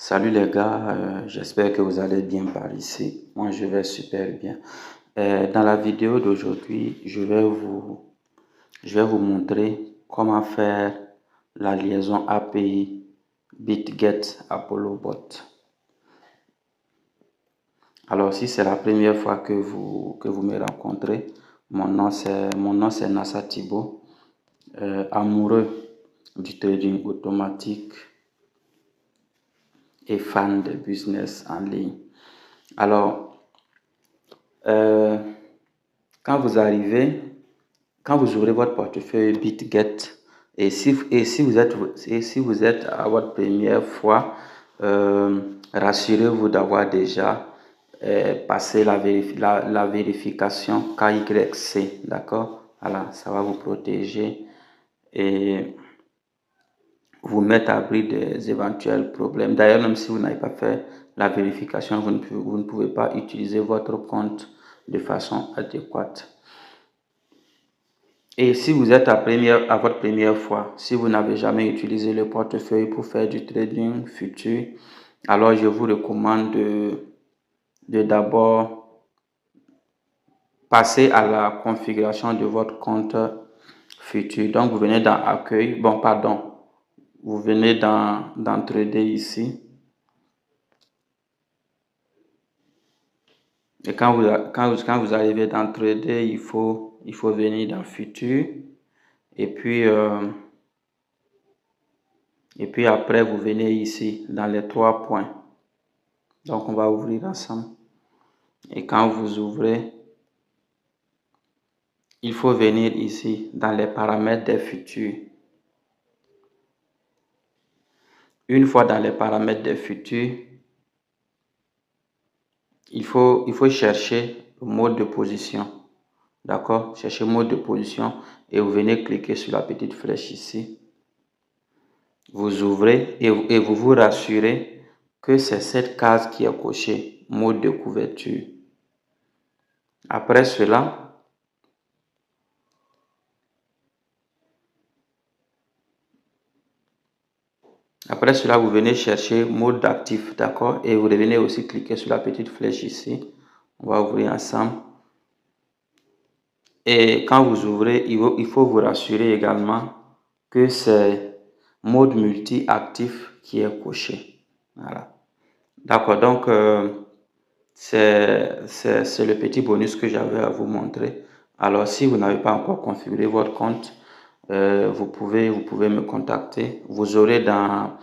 Salut les gars, j'espère que vous allez bien par ici. Moi, je vais super bien. Dans la vidéo d'aujourd'hui, je vais vous montrer comment faire la liaison API BitGet Apollo Bot. Alors, si c'est la première fois que vous me rencontrez, mon nom c'est Nassa Thibault, amoureux du trading automatique et fan de business en ligne. Alors, quand vous ouvrez votre portefeuille BitGet, et si vous êtes à votre première fois, rassurez-vous d'avoir déjà passé la vérification KYC, d'accord? Voilà, ça va vous protéger et vous mettre à l'abri des éventuels problèmes. D'ailleurs, même si vous n'avez pas fait la vérification, vous ne pouvez pas utiliser votre compte de façon adéquate. Et si vous êtes à votre première fois, si vous n'avez jamais utilisé le portefeuille pour faire du trading futur, alors je vous recommande de d'abord passer à la configuration de votre compte futur. Donc, vous venez dans Accueil, vous venez dans Trader ici. Et quand vous arrivez dans Trader, il faut venir dans Futur. Et puis après, vous venez ici dans les 3 points. Donc, on va ouvrir ensemble. Et quand vous ouvrez, il faut venir ici dans les paramètres des futurs. Une fois dans les paramètres des futurs, il faut chercher le mode de position. D'accord? Cherchez mode de position et vous venez cliquer sur la petite flèche ici. Vous ouvrez et vous vous rassurez que c'est cette case qui est cochée, mode de couverture. Après cela, vous venez chercher mode d'actif, d'accord? Et vous revenez aussi cliquer sur la petite flèche ici. On va ouvrir ensemble. Et quand vous ouvrez, il faut vous rassurer également que c'est mode multi-actif qui est coché. Voilà. D'accord, donc c'est le petit bonus que j'avais à vous montrer. Alors, si vous n'avez pas encore configuré votre compte, vous pouvez me contacter. Vous aurez dans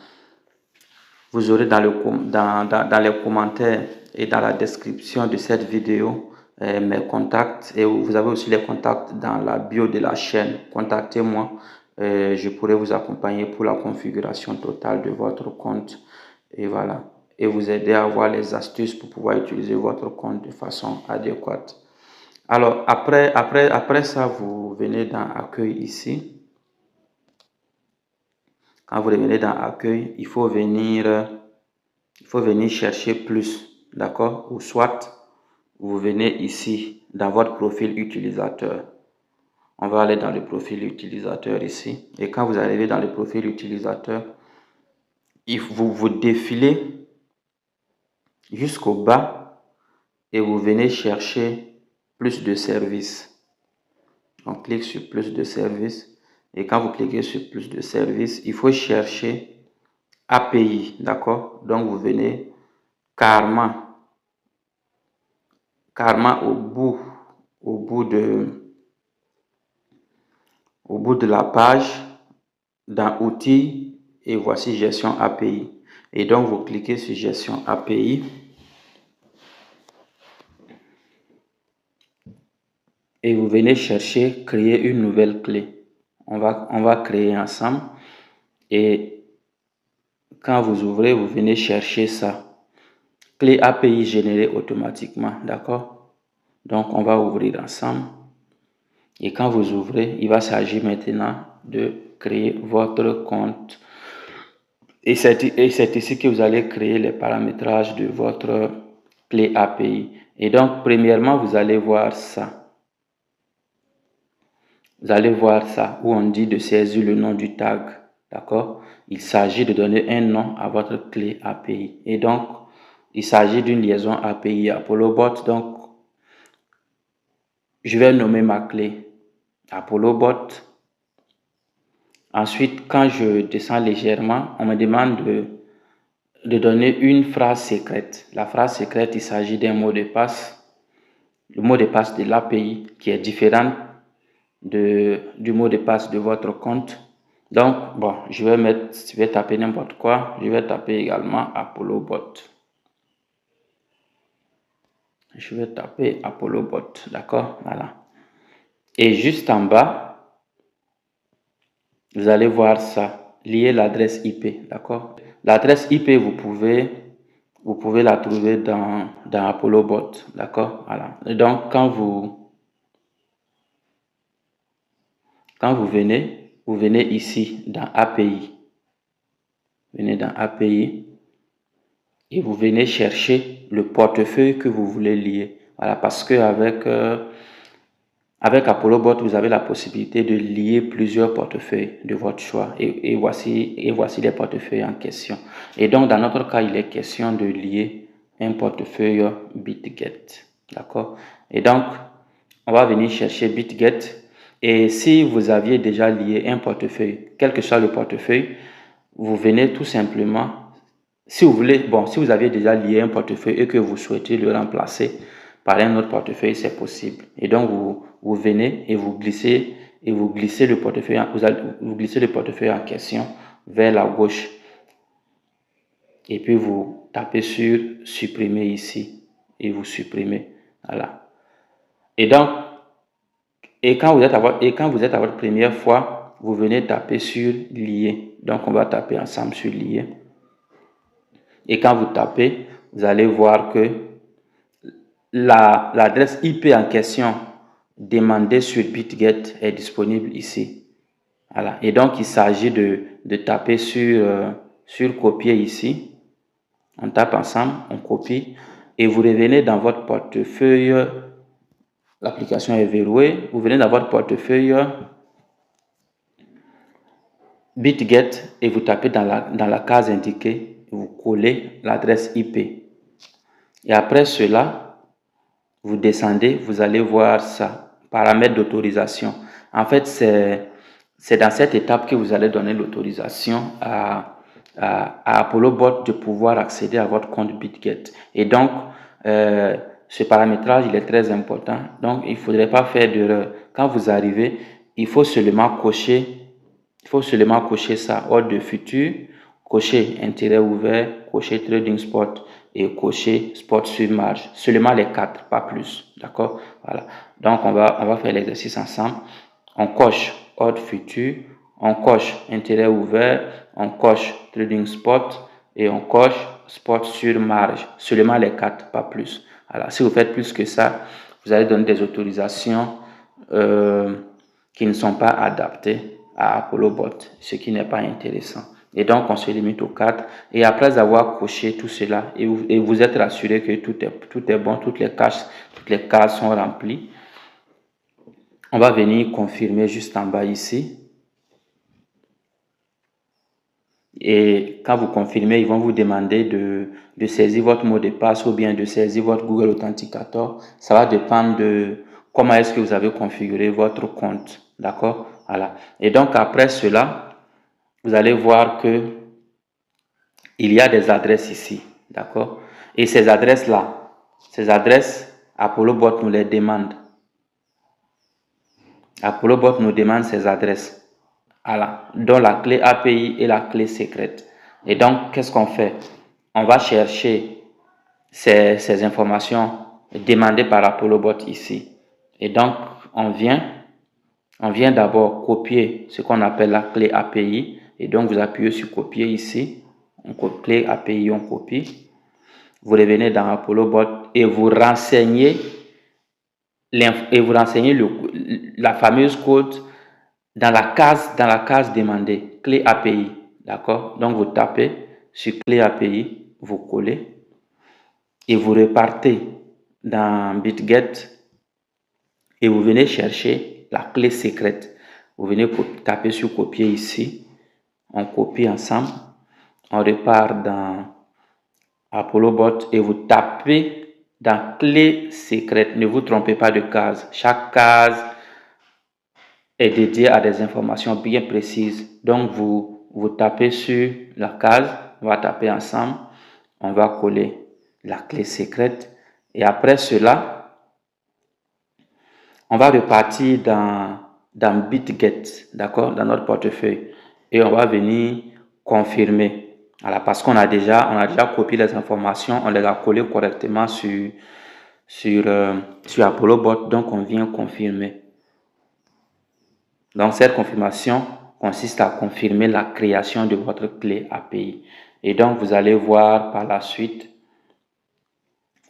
les commentaires et dans la description de cette vidéo mes contacts, et vous avez aussi les contacts dans la bio de la chaîne. Contactez-moi, je pourrai vous accompagner pour la configuration totale de votre compte et voilà, et vous aider à avoir les astuces pour pouvoir utiliser votre compte de façon adéquate. Alors après ça, vous venez dans Accueil ici. Quand vous revenez dans Accueil, il faut venir chercher plus, d'accord? Ou soit vous venez ici dans votre profil utilisateur. On va aller dans le profil utilisateur ici. Et quand vous arrivez dans le profil utilisateur, vous défilez jusqu'au bas et vous venez chercher plus de services. On clique sur plus de services. Et quand vous cliquez sur plus de services, il faut chercher API, d'accord? Donc vous venez carrément au bout de la page, dans outils, et voici gestion API. Et donc vous cliquez sur gestion API et vous venez chercher créer une nouvelle clé. On va créer ensemble, et quand vous ouvrez, vous venez chercher ça. Clé API générée automatiquement, d'accord? Donc on va ouvrir ensemble. Et quand vous ouvrez, il va s'agir maintenant de créer votre compte. Et c'est ici que vous allez créer les paramétrages de votre clé API. Et donc, premièrement, vous allez voir ça. Vous allez voir ça où on dit de saisir le nom du tag. D'accord? Il s'agit de donner un nom à votre clé API. Et donc, il s'agit d'une liaison API ApolloBot. Donc, je vais nommer ma clé ApolloBot. Ensuite, quand je descends légèrement, on me demande de donner une phrase secrète. La phrase secrète, il s'agit d'un mot de passe. Le mot de passe de l'API qui est différent du mot de passe de votre compte. Donc, bon, je vais taper n'importe quoi. Je vais taper également ApolloBot. Je vais taper ApolloBot, d'accord? Voilà. Et juste en bas, vous allez voir ça, lier l'adresse IP, d'accord? L'adresse IP, vous pouvez la trouver dans ApolloBot, d'accord? Voilà. Et donc, quand vous venez ici dans API. Venez dans API et vous venez chercher le portefeuille que vous voulez lier. Voilà, parce que avec ApolloBot, vous avez la possibilité de lier plusieurs portefeuilles de votre choix. Et voici les portefeuilles en question. Et donc, dans notre cas, il est question de lier un portefeuille BitGet. D'accord? Et donc, on va venir chercher BitGet. Et si vous aviez déjà lié un portefeuille, quel que soit le portefeuille, vous venez tout simplement, si vous aviez déjà lié un portefeuille et que vous souhaitez le remplacer par un autre portefeuille, c'est possible. Et donc, vous venez et vous glissez le portefeuille, vous glissez le portefeuille en question vers la gauche. Et puis, vous tapez sur supprimer ici et vous supprimez. Voilà. Et donc, quand vous êtes à votre première fois, vous venez taper sur lier. Donc, on va taper ensemble sur lier. Et quand vous tapez, vous allez voir que l'adresse IP en question demandée sur BitGet est disponible ici. Voilà. Et donc, il s'agit de taper sur copier ici. On tape ensemble, on copie et vous revenez dans votre portefeuille. L'application est verrouillée. Vous venez dans votre portefeuille BitGet et vous tapez dans la case indiquée. Vous collez l'adresse IP. Et après cela, vous descendez, vous allez voir ça, paramètres d'autorisation. En fait, c'est dans cette étape que vous allez donner l'autorisation à ApolloBot de pouvoir accéder à votre compte BitGet. Et donc, ce paramétrage, il est très important. Donc, il ne faudrait pas faire d'erreur. Quand vous arrivez, il faut seulement cocher ça, ordre de futur, cocher intérêt ouvert, cocher trading spot et cocher spot sur marge. Seulement les 4, pas plus. D'accord? Voilà. Donc, on va faire l'exercice ensemble. On coche ordre futur, on coche intérêt ouvert, on coche trading spot et on coche spot sur marge. Seulement les 4, pas plus. Alors, si vous faites plus que ça, vous allez donner des autorisations qui ne sont pas adaptées à ApolloBot, ce qui n'est pas intéressant. Et donc, on se limite aux 4. Et après avoir coché tout cela, et vous êtes rassuré que tout est bon, toutes les cases sont remplies, on va venir confirmer juste en bas ici. Et quand vous confirmez, ils vont vous demander de saisir votre mot de passe ou bien de saisir votre Google Authenticator. Ça va dépendre de comment est-ce que vous avez configuré votre compte. D'accord? Voilà. Et donc, après cela, vous allez voir que il y a des adresses ici. D'accord? Et ces adresses-là, ApolloBot nous les demande. ApolloBot nous demande ces adresses. Voilà, dont la clé API et la clé secrète. Et donc, qu'est-ce qu'on fait? On va chercher ces informations demandées par ApolloBot ici. Et donc, on vient d'abord copier ce qu'on appelle la clé API. Et donc, vous appuyez sur copier ici. Clé API, on copie. Vous revenez dans ApolloBot et vous renseignez la fameuse code dans la case demandée, clé API. D'accord? Donc, vous tapez sur clé API, vous collez et vous repartez dans BitGet et vous venez chercher la clé secrète. Vous venez taper sur copier ici. on copie ensemble, on repart dans ApolloBot et vous tapez dans clé secrète. Ne vous trompez pas de case. Chaque case est dédiée à des informations bien précises. Donc, vous tapez sur la case, on va taper ensemble, on va coller la clé secrète et après cela, on va repartir dans BitGet, d'accord, dans notre portefeuille et on va venir confirmer. Voilà, parce qu'on a déjà copié les informations, on les a collées correctement sur ApolloBot, donc on vient confirmer. Donc cette confirmation consiste à confirmer la création de votre clé API. Et donc vous allez voir par la suite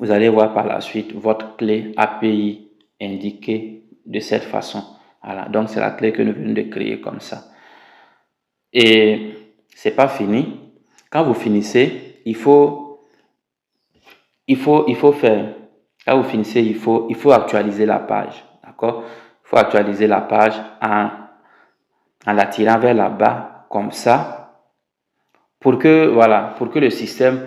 votre clé API indiquée de cette façon. Voilà, donc c'est la clé que nous venons de créer comme ça. Et c'est pas fini. Quand vous finissez, il faut actualiser la page, d'accord? Il faut actualiser la page en la tirant vers là bas comme ça pour que le système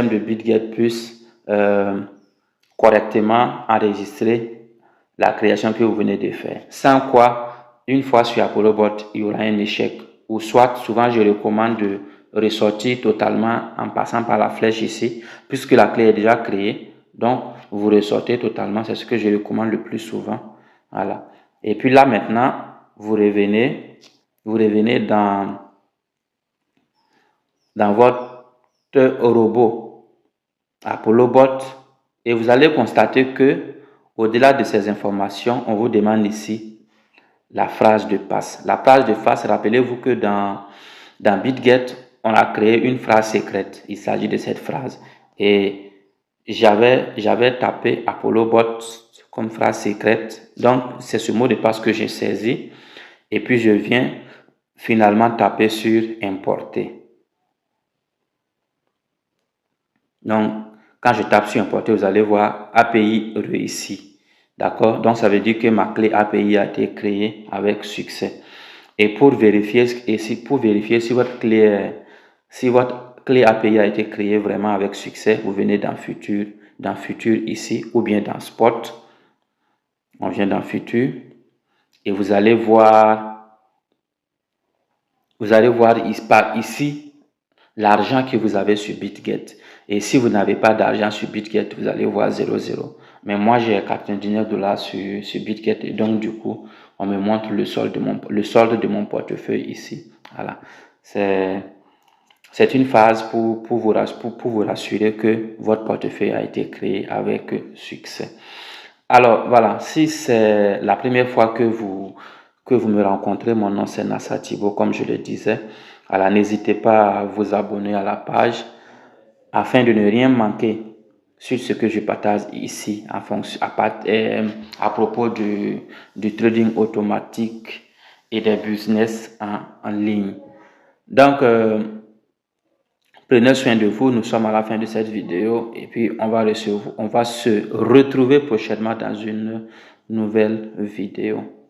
de BitGet puisse correctement enregistrer la création que vous venez de faire. Sans quoi, une fois sur ApolloBot, il y aura un échec. Ou soit, souvent, je recommande de ressortir totalement en passant par la flèche ici, puisque la clé est déjà créée. Donc, vous ressortez totalement, c'est ce que je recommande le plus souvent. Voilà. Et puis là, maintenant, vous revenez dans votre robot ApolloBot et vous allez constater que au-delà de ces informations, on vous demande ici la phrase de passe. La phrase de passe, rappelez-vous que dans BitGet, on a créé une phrase secrète. Il s'agit de cette phrase. Et j'avais tapé ApolloBot comme phrase secrète. Donc, c'est ce mot de passe que j'ai saisi. Et puis, je viens finalement taper sur importer. Donc, quand je tape sur importer, vous allez voir API réussi. D'accord? Donc, ça veut dire que ma clé API a été créée avec succès. Et pour vérifier si votre clé API a été créée vraiment avec succès, vous venez dans Futur ici ou bien dans Spot. On vient dans Futur et vous allez voir ici l'argent que vous avez sur BitGet. Et si vous n'avez pas d'argent sur BitGet, vous allez voir 0,0. Mais moi, j'ai $99 sur BitGet et donc du coup, on me montre le solde de mon portefeuille ici. Voilà. C'est une phase pour vous rassurer que votre portefeuille a été créé avec succès. Alors voilà, si c'est la première fois que vous me rencontrez, mon nom c'est Nassa Thibault, comme je le disais. Alors n'hésitez pas à vous abonner à la page afin de ne rien manquer sur ce que je partage ici à propos du trading automatique et des business en ligne. Donc, prenez soin de vous, nous sommes à la fin de cette vidéo et puis on va se retrouver prochainement dans une nouvelle vidéo.